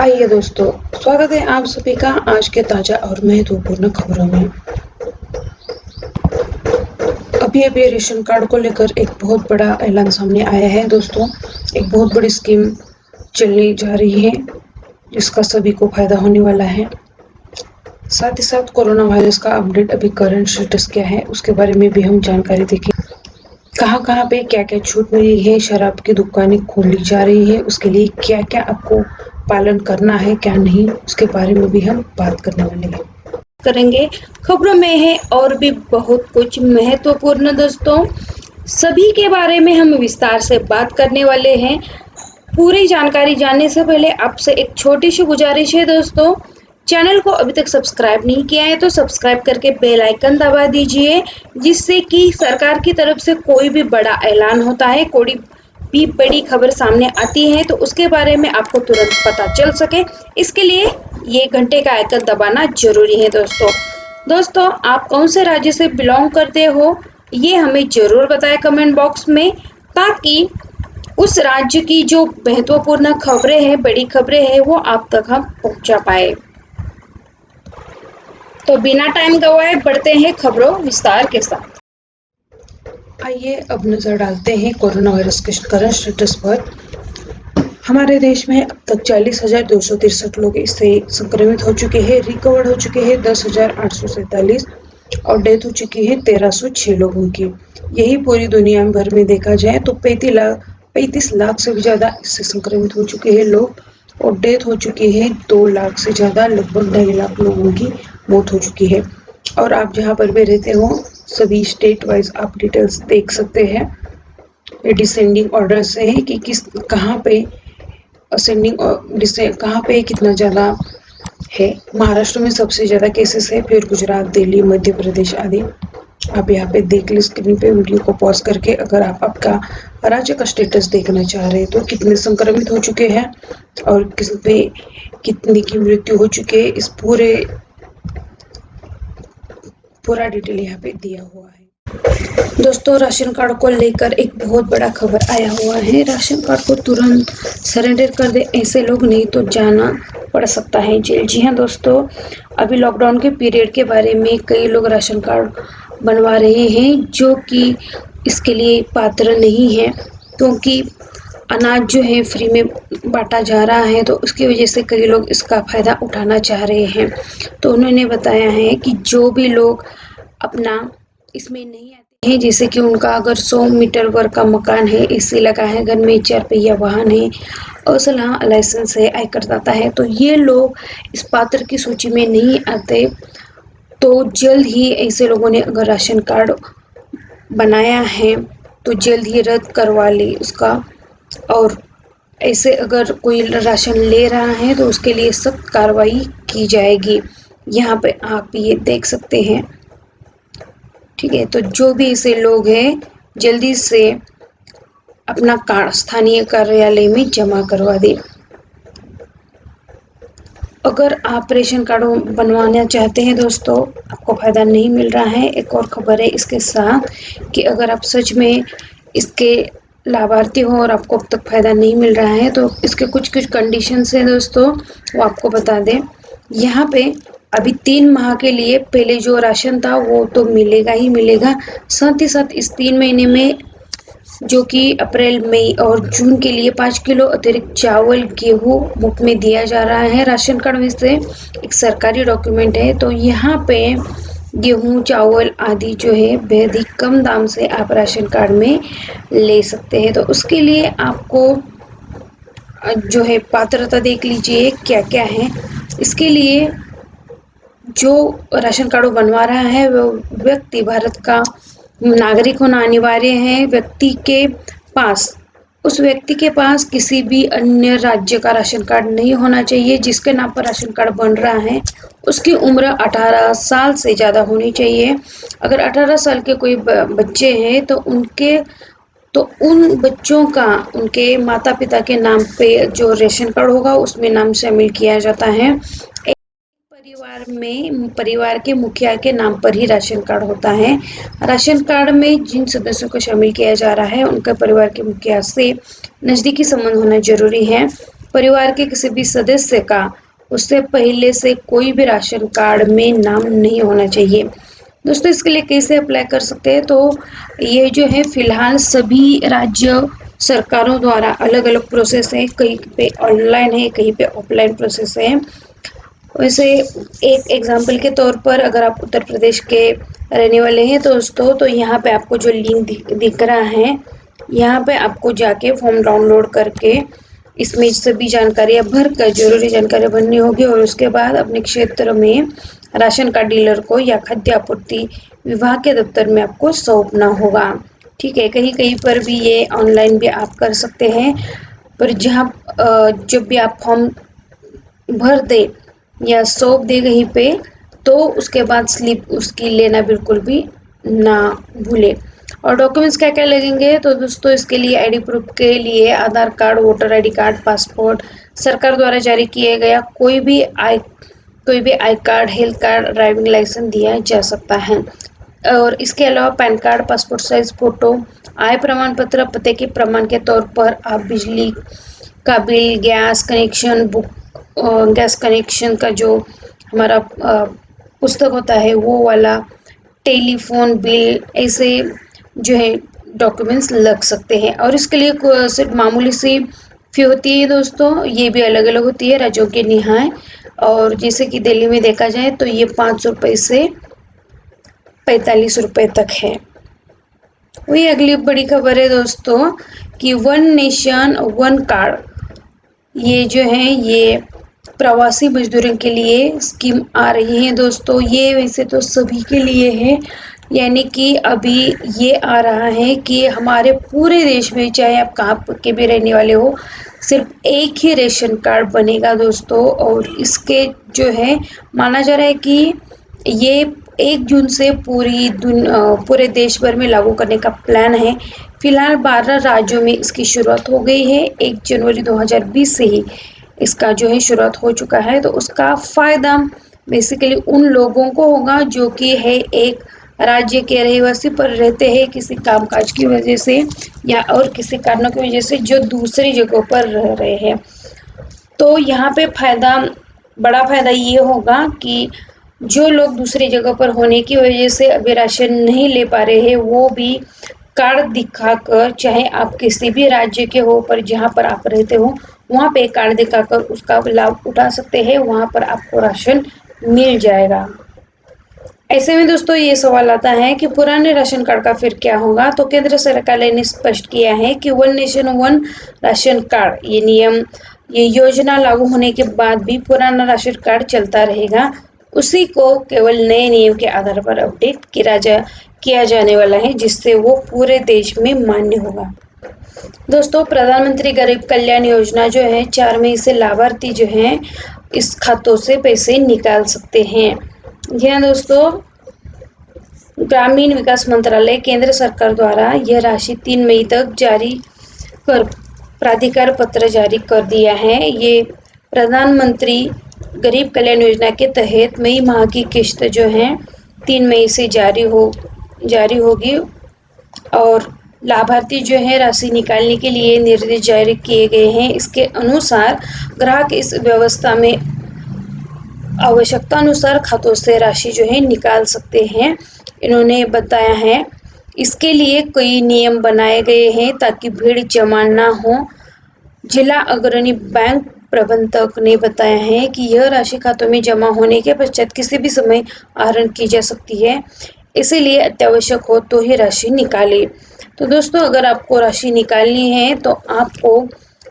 आइए दोस्तों, स्वागत है आप सभी का आज के ताज़ा और महत्वपूर्ण खबरों में। अभी रेशन कार्ड को लेकर एक बहुत बड़ा ऐलान सामने आया है दोस्तों। एक बहुत बड़ी स्कीम चलने जा रही है जिसका सभी को फायदा होने वाला है। साथ ही साथ कोरोना वायरस का अपडेट अभी करंट स्टेटस क्या है उसके बारे में भी हम जानकारी देखें। कहाँ पे क्या क्या छूट मिली है, शराब की दुकानें खोली जा रही है, उसके लिए क्या क्या आपको पालन करना है क्या नहीं, उसके बारे में भी हम बात करने वाले हैं करेंगे। खबरों में है और भी बहुत कुछ महत्वपूर्ण दोस्तों, सभी के बारे में हम विस्तार से बात करने वाले हैं। पूरी जानकारी जानने से पहले आपसे एक छोटी सी गुजारिश है दोस्तों, चैनल को अभी तक सब्सक्राइब नहीं किया है तो सब्सक्राइब करके बेल आइकन दबा दीजिए, जिससे कि सरकार की तरफ से कोई भी बड़ा ऐलान होता है, कोई भी बड़ी खबर सामने आती है तो उसके बारे में आपको तुरंत पता चल सके। इसके लिए ये घंटे का आइकन दबाना जरूरी है दोस्तों आप कौन से राज्य से बिलोंग करते हो ये हमें जरूर बताएं कमेंट बॉक्स में, ताकि उस राज्य की जो महत्वपूर्ण खबरें हैं, बड़ी खबरें हैं, वो आप तक हम पहुंचा पाए। तो बिना टाइम गवाए बढ़ते हैं खबरों विस्तार के साथ। आइए अब नजर डालते हैं कोरोना वायरस के करंट स्टेटस पर। हमारे देश में अब तक 40,263 लोग इससे संक्रमित हो चुके हैं, रिकवर हो चुके हैं 10,847 और डेथ हो चुकी है 1,306 लोगों की। यही पूरी दुनिया भर में देखा जाए तो 35 लाख से भी ज़्यादा इससे संक्रमित हो चुके हैं लोग और डेथ हो चुकी है 2 लाख से ज़्यादा, लगभग 2.5 लाख लोगों की मौत हो चुकी है। और आप जहाँ पर भी रहते हो सभी स्टेट वाइज आप डिटेल्स देख सकते हैं। ये डिसेंडिंग ऑर्डर से है कि कहाँ पे असेंडिंग कहाँ पे कितना ज़्यादा है। महाराष्ट्र में सबसे ज़्यादा केसेस है, फिर गुजरात, दिल्ली, मध्य प्रदेश आदि। आप यहाँ पे देख ली स्क्रीन पे, वीडियो को पॉज करके, अगर आप आपका राज्य का स्टेटस देखना चाह रहे हैं तो कितने संक्रमित हो चुके हैं और कितनी की मृत्यु हो चुकी है, इस पूरा डिटेल यहाँ पे दिया हुआ है। दोस्तों राशन कार्ड को लेकर एक बहुत बड़ा खबर आया हुआ है। राशन कार्ड को तुरंत सरेंडर कर दे, ऐसे लोग नहीं तो जाना पड़ सकता है जेल। जी हाँ दोस्तों, अभी लॉकडाउन के पीरियड के बारे में कई लोग राशन कार्ड बनवा रहे हैं जो कि इसके लिए पात्र नहीं है, क्योंकि अनाज जो है फ्री में बांटा जा रहा है तो उसकी वजह से कई लोग इसका फ़ायदा उठाना चाह रहे हैं। तो उन्होंने बताया है कि जो भी लोग अपना इसमें नहीं आते हैं, जैसे कि उनका अगर 100 मीटर वर्ग का मकान है, एसी लगा है, घर में 4 पहिया वाहन है, असलहा लाइसेंस है, आयकर दाता है, तो ये लोग इस पात्र की सूची में नहीं आते। तो जल्द ही ऐसे लोगों ने अगर राशन कार्ड बनाया है तो जल्द ही रद्द करवा ले उसका, और ऐसे अगर कोई राशन ले रहा है तो उसके लिए सख्त कार्रवाई की जाएगी। यहाँ पे आप ये देख सकते हैं, ठीक है। तो जो भी ऐसे लोग हैं जल्दी से अपना कार्ड स्थानीय कार्यालय में जमा करवा दें। अगर आप रेशन कार्ड बनवाना चाहते हैं दोस्तों, आपको फ़ायदा नहीं मिल रहा है, एक और खबर है इसके साथ कि अगर आप सच में इसके लाभार्थी हो और आपको अब तक फ़ायदा नहीं मिल रहा है तो इसके कुछ कंडीशंस हैं दोस्तों, वो आपको बता दें। यहाँ पे अभी 3 माह के लिए पहले जो राशन था वो तो मिलेगा ही मिलेगा, साथ ही साथ इस 3 महीने में जो कि अप्रैल, मई और जून के लिए 5 किलो अतिरिक्त चावल, गेहूँ मुफ्त में दिया जा रहा है। राशन कार्ड में से एक सरकारी डॉक्यूमेंट है, तो यहाँ पे गेहूँ, चावल आदि जो है बेहद ही कम दाम से आप राशन कार्ड में ले सकते हैं। तो उसके लिए आपको जो है पात्रता देख लीजिए क्या क्या है। इसके लिए जो राशन कार्ड बनवा रहा है वो व्यक्ति भारत का नागरिक होना अनिवार्य है। उस व्यक्ति के पास किसी भी अन्य राज्य का राशन कार्ड नहीं होना चाहिए। जिसके नाम पर राशन कार्ड बन रहा है उसकी उम्र 18 साल से ज़्यादा होनी चाहिए। अगर 18 साल के कोई बच्चे हैं तो उन बच्चों का उनके माता पिता के नाम पे जो राशन कार्ड होगा उसमें नाम शामिल किया जाता है। परिवार के मुखिया के नाम पर ही राशन कार्ड होता है। राशन कार्ड में जिन सदस्यों को शामिल किया जा रहा है उनका परिवार के मुखिया से नज़दीकी संबंध होना जरूरी है। परिवार के किसी भी सदस्य का उससे पहले से कोई भी राशन कार्ड में नाम नहीं होना चाहिए। दोस्तों इसके लिए कैसे अप्लाई कर सकते हैं, तो ये जो है फिलहाल सभी राज्य सरकारों द्वारा अलग अलग प्रोसेस है, कहीं पे ऑनलाइन है, कहीं पे ऑफलाइन प्रोसेस है। वैसे एक एग्जाम्पल के तौर पर अगर आप उत्तर प्रदेश के रहने वाले हैं दोस्तों, तो यहाँ पे आपको जो लिंक दिख रहा है, यहाँ पे आपको जाके फॉर्म डाउनलोड करके इसमें सभी जानकारियाँ भर कर जरूरी जानकारियाँ भरनी होगी और उसके बाद अपने क्षेत्र में राशन कार्ड डीलर को या खाद्य आपूर्ति विभाग के दफ्तर में आपको सौंपना होगा। ठीक है, कहीं कहीं पर भी ये ऑनलाइन भी आप कर सकते हैं, पर जहाँ जब भी आप फॉर्म भर दे या सौंप दे कहीं पे, तो उसके बाद स्लिप उसकी लेना बिल्कुल भी ना भूले। और डॉक्यूमेंट्स क्या क्या लगेंगे, तो दोस्तों इसके लिए आईडी प्रूफ के लिए Aadhaar card, voter ID card, passport, सरकार द्वारा जारी किया गया कोई भी I card, health card, driving licence दिया जा सकता है। और इसके अलावा PAN card, passport size photo, आय प्रमाण पत्र, पते के प्रमाण के तौर पर आप बिजली का bill, gas connection book, gas connection का जो हमारा पुस्तक होता है वो वाला, टेलीफोन बिल, ऐसे जो है डॉक्यूमेंट्स लग सकते हैं। और इसके लिए सिर्फ मामूली सी फी होती है दोस्तों, ये भी अलग अलग होती है राज्यों के निहाय। और जैसे कि दिल्ली में देखा जाए तो ये 500 रुपये से 45 रुपये तक है। वही अगली बड़ी खबर है दोस्तों कि वन नेशन वन कार्ड, ये जो है ये प्रवासी मजदूरों के लिए स्कीम आ रही है दोस्तों। ये वैसे तो सभी के लिए है, यानी कि अभी ये आ रहा है कि हमारे पूरे देश में चाहे आप कहाँ के भी रहने वाले हो, सिर्फ एक ही रेशन कार्ड बनेगा दोस्तों। और इसके जो है माना जा रहा है कि ये 1 जून से पूरे देश भर में लागू करने का प्लान है। फिलहाल 12 राज्यों में इसकी शुरुआत हो गई है। 1 जनवरी 2020 से ही इसका जो है शुरुआत हो चुका है। तो उसका फ़ायदा बेसिकली उन लोगों को होगा जो कि है एक राज्य के रहवासी पर रहते हैं किसी कामकाज की वजह से या और किसी कारणों की वजह से, जो दूसरी जगहों पर रह रहे हैं। तो यहाँ पे बड़ा फ़ायदा ये होगा कि जो लोग दूसरी जगह पर होने की वजह से अभी राशन नहीं ले पा रहे हैं, वो भी कार्ड दिखाकर, चाहे आप किसी भी राज्य के हो पर जहाँ पर आप रहते हो वहाँ पे कार्ड दिखाकर उसका लाभ उठा सकते हैं, वहाँ पर आपको राशन मिल जाएगा। ऐसे में दोस्तों ये सवाल आता है कि पुराने राशन कार्ड का फिर क्या होगा। तो केंद्र सरकार ने स्पष्ट किया है कि one nation one ration card, ये योजना लागू होने के बाद भी पुराना राशन कार्ड चलता रहेगा। उसी को केवल नए नियम के आधार पर अपडेट किया जाने वाला है, जिससे वो पूरे देश में मान्य होगा। दोस्तों प्रधानमंत्री गरीब कल्याण योजना जो है 4 मई से लाभार्थी जो हैं इस खातों से पैसे निकाल सकते हैं। जी हाँ दोस्तों, ग्रामीण विकास मंत्रालय केंद्र सरकार द्वारा यह राशि 3 मई तक जारी कर प्राधिकार पत्र जारी कर दिया है। ये प्रधानमंत्री गरीब कल्याण योजना के तहत मई माह की किस्त जो है 3 मई से जारी होगी और लाभार्थी जो है राशि निकालने के लिए निर्देश जारी किए गए हैं। इसके अनुसार ग्राहक इस व्यवस्था में आवश्यकता अनुसार खातों से राशि जो है निकाल सकते हैं, इन्होंने बताया है। इसके लिए कई नियम बनाए गए हैं ताकि भीड़ जमा ना हो। जिला अग्रणी बैंक प्रबंधक ने बताया है कि यह राशि खातों में जमा होने के पश्चात किसी भी समय आहरण की जा सकती है, इसीलिए अत्यावश्यक हो तो ही राशि निकालें। तो दोस्तों अगर आपको राशि निकालनी है तो आपको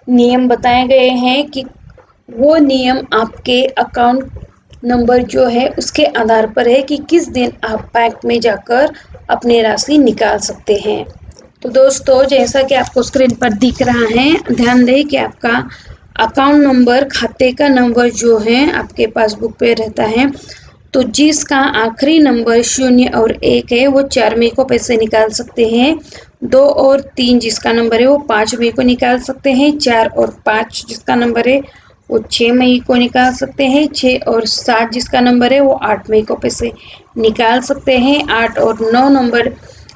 नियम बताए गए हैं कि वो नियम आपके अकाउंट नंबर जो है उसके आधार पर है कि किस दिन आप बैंक में जाकर अपनी राशि निकाल सकते हैं। तो दोस्तों जैसा कि आपको स्क्रीन पर दिख रहा है, ध्यान दें कि आपका अकाउंट नंबर, खाते का नंबर जो है आपके पासबुक पे रहता है, तो जिसका आखिरी नंबर 0 और 1 है वो 4 मई को पैसे निकाल सकते हैं। 2 और 3 जिसका नंबर है वो 5 मई को निकाल सकते हैं। 4 और 5 जिसका नंबर है वो 6 मई को निकाल सकते हैं। 6 और 7 जिसका नंबर है वो 8 मई को पैसे निकाल सकते हैं। 8 और 9 नंबर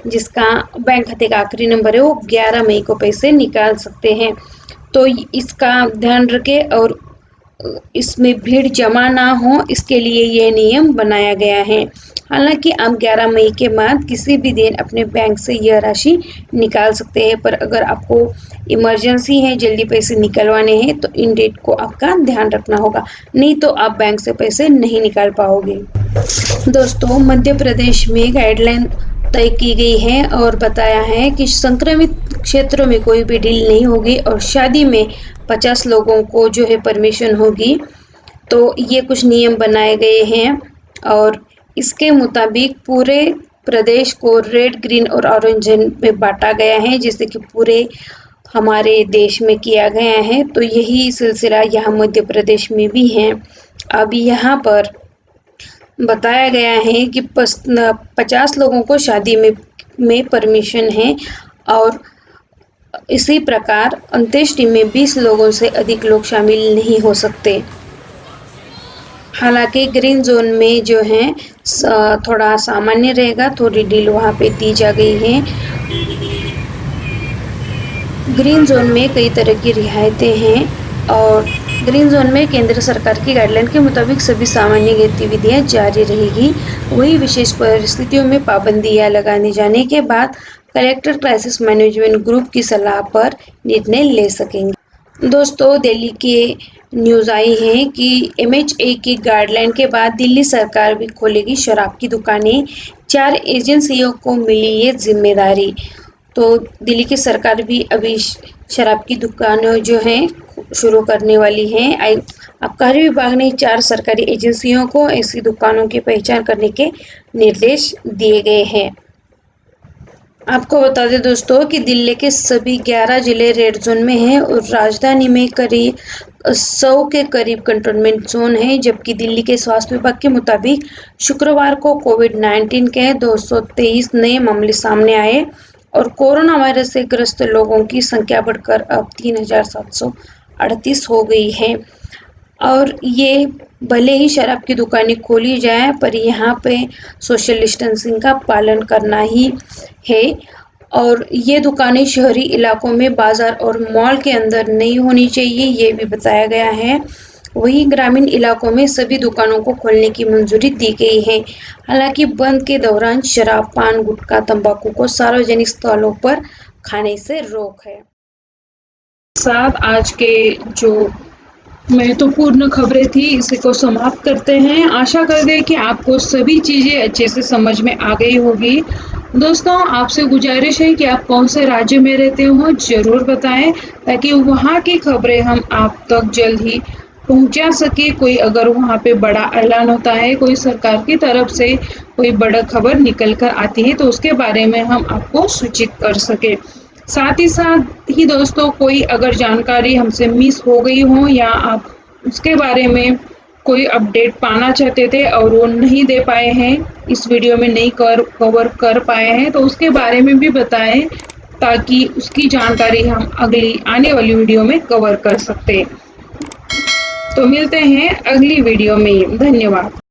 जिसका बैंक खाते का आखिरी नंबर है वो 11 मई को पैसे निकाल सकते हैं। तो इसका ध्यान रखें और इसमें भीड़ जमा ना हो, इसके लिए ये नियम बनाया गया है। हालांकि आप 11 मई के बाद किसी भी दिन अपने बैंक से यह राशि निकाल सकते हैं, पर अगर आपको इमरजेंसी है, जल्दी पैसे निकलवाने हैं, तो इन डेट को आपका ध्यान रखना होगा, नहीं तो आप बैंक से पैसे नहीं निकाल पाओगे। दोस्तों, मध्य प्रदेश में गाइडलाइन तय की गई है और बताया है कि संक्रमित क्षेत्रों में कोई भी डील नहीं होगी और शादी में 50 लोगों को जो है परमिशन होगी। तो ये कुछ नियम बनाए गए हैं और इसके मुताबिक पूरे प्रदेश को रेड, ग्रीन और ऑरेंज जोन में बांटा गया है, जिससे कि पूरे हमारे देश में किया गया है। तो यही सिलसिला यहाँ मध्य प्रदेश में भी है। अब यहाँ पर बताया गया है कि 50 लोगों को शादी में परमिशन है और इसी प्रकार अंत्येष्टि में 20 लोगों से अधिक लोग शामिल नहीं हो सकते। हालांकि ग्रीन जोन में जो है थोड़ा सामान्य रहेगा, थोड़ी डील वहाँ पे दी जा गई है। ग्रीन जोन में कई तरह की रियायतें हैं और ग्रीन जोन में केंद्र सरकार की गाइडलाइन के मुताबिक सभी सामान्य गतिविधियां जारी रहेगी। वही विशेष परिस्थितियों में पाबंदियां लगाने जाने के बाद कलेक्टर क्राइसिस मैनेजमेंट ग्रुप की सलाह पर निर्णय ले सकेंगे। दोस्तों, दिल्ली की न्यूज़ आई है कि MHA की गाइडलाइन के बाद दिल्ली सरकार भी खोलेगी शराब की दुकानें। 4 एजेंसियों को मिली ये जिम्मेदारी। तो दिल्ली की सरकार भी अभी शराब की दुकानें जो हैं शुरू करने वाली हैं। आबकारी विभाग ने 4 सरकारी एजेंसियों को ऐसी दुकानों की पहचान करने के निर्देश दिए गए हैं। आपको बता दें दोस्तों कि दिल्ली के सभी 11 जिले रेड जोन में हैं और राजधानी में करीब 100 के करीब कंटेनमेंट जोन है, जबकि दिल्ली के स्वास्थ्य विभाग के मुताबिक शुक्रवार को कोविड-19 के 223 नए मामले सामने आए और कोरोना वायरस से ग्रस्त लोगों की संख्या बढ़कर अब 3738 हो गई है। और ये भले ही शराब की दुकानें खोली जाए, पर यहाँ पे सोशल डिस्टेंसिंग का पालन करना ही है और ये दुकानें शहरी इलाकों में बाजार और मॉल के अंदर नहीं होनी चाहिए, ये भी बताया गया है। वहीं ग्रामीण इलाकों में सभी दुकानों को खोलने की मंजूरी दी गई है। हालांकि बंद के दौरान शराब, पान, गुटखा, तंबाकू को सार्वजनिक स्थलों पर खाने से रोक है। साथ आज के जो महत्वपूर्ण खबरें थी इसी को समाप्त करते हैं। आशा करते हैं कि आपको सभी चीज़ें अच्छे से समझ में आ गई होगी। दोस्तों, आपसे गुजारिश है कि आप कौन से राज्य में रहते हो ज़रूर बताएं, ताकि वहाँ की खबरें हम आप तक जल्द ही पहुँचा सके। कोई अगर वहाँ पे बड़ा ऐलान होता है, कोई सरकार की तरफ से कोई बड़ा खबर निकल कर आती है, तो उसके बारे में हम आपको सूचित कर सके। साथ ही दोस्तों, कोई अगर जानकारी हमसे मिस हो गई हो या आप उसके बारे में कोई अपडेट पाना चाहते थे और वो नहीं दे पाए हैं, इस वीडियो में नहीं कवर कर पाए हैं, तो उसके बारे में भी बताएं, ताकि उसकी जानकारी हम अगली आने वाली वीडियो में कवर कर सकते। तो मिलते हैं अगली वीडियो में। धन्यवाद।